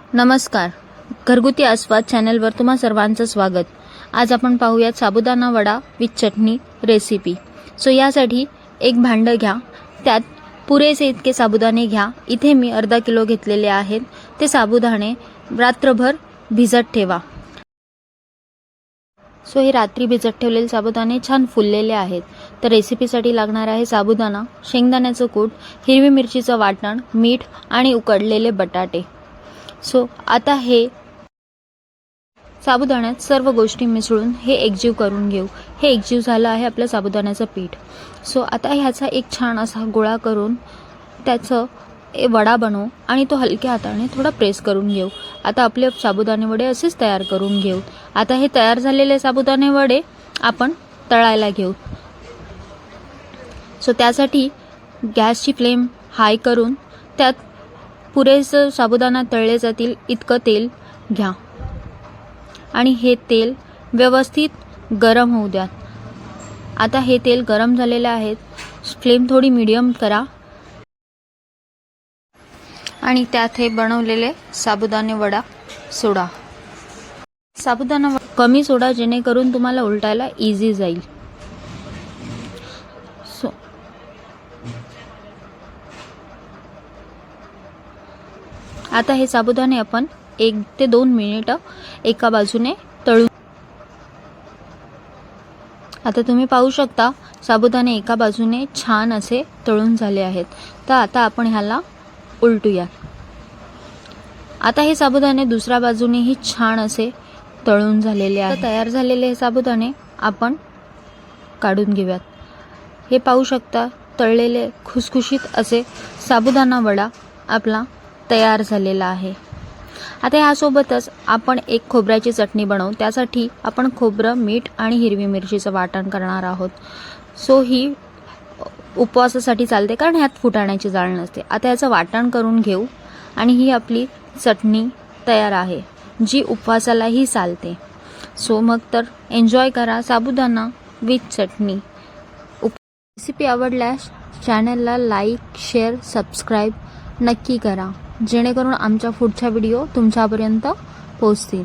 नमस्कार, घरगुती आस्वाद चॅनलवर तुम्हा सर्वांचं स्वागत। आज आपण पाहूयात sabudana vada with chutney recipe. यासाठी एक भांडं घ्या, त्यात पुरेसे इतके साबुदाणे घ्या। इथे मी अर्धा किलो घेतलेले आहेत। ते साबुदाणे रात्रभर भिजत ठेवा। हे रात्री भिजत ठेवलेले साबुदाणे छान फुललेले आहेत। तर रेसिपीसाठी लागणार आहे साबुदाणा, शेंगदाण्याचं कूट, हिरवी मिरचीचं वाटण, मीठ आणि उकडलेले बटाटे। आता हे साबुदाण्यात सर्व गोष्टी मिसळून हे एकजीव करून घेऊ। हे एकजीव झालं आहे आपलं साबुदाण्याचं पीठ। आता ह्याचा एक छान असा गोळा करून त्याचं वडा बनवू आणि तो हलक्या हाताने थोडा प्रेस करून घेऊ। आता आपले साबुदाणे वडे असेच तयार करून घेऊ। आता हे तयार झालेले साबुदाणे वडे आपण तळायला घेऊ। त्यासाठी गॅसची फ्लेम हाय करून त्यात पुरेसं साबुदाणा तळले जातील इतकं तेल घ्या आणि हे तेल व्यवस्थित गरम होऊ द्या। आता हे तेल गरम झालेले आहे। फ्लेम थोडी मीडियम करा आणि त्यात हे बनवलेले साबुदाणे वडा सोडा। साबुदाणा कमी सोडा जेणेकरून तुम्हाला उलटायला इझी जाईल। आता हे साबुदाणे आपण 1 ते 2 मिनिट एका बाजूने तळून। आता तुम्ही पाहू शकता साबुदाणे एका बाजूने छान असे तळून झाले आहेत। तर आता आपण ह्याला उलटूया। आता हे साबुदाणे दुसऱ्या बाजूनेही छान असे तळून झालेले आहेत। तयार झालेले हे साबुदाणे आपण काढून घेऊयात। हे पाहू शकता तळलेले खुसखुशीत असे साबुदाणा वडा आपला तयार झालेला आहे। आता यासोबतच आपण एक खोबऱ्याची चटणी बनवू। त्यासाठी आपण खोबरं, मीठ आणि हिरवी मिरचीचं वाटण करणार आहोत। ही उपवासासाठी चालते कारण ह्यात फुटाण्याची जाळ नसते। आता याचं वाटण करून घेऊ आणि ही आपली चटणी तयार आहे जी उपवासालाही चालते। मग तर एन्जॉय करा साबुदाणा विथ चटणी। रेसिपी आवडल्यास चॅनलला लाईक, शेअर, सबस्क्राईब नक्की करा जेणेकरून आमच्या पुढच्या व्हिडिओ तुमच्यापर्यंत पोहोचतील।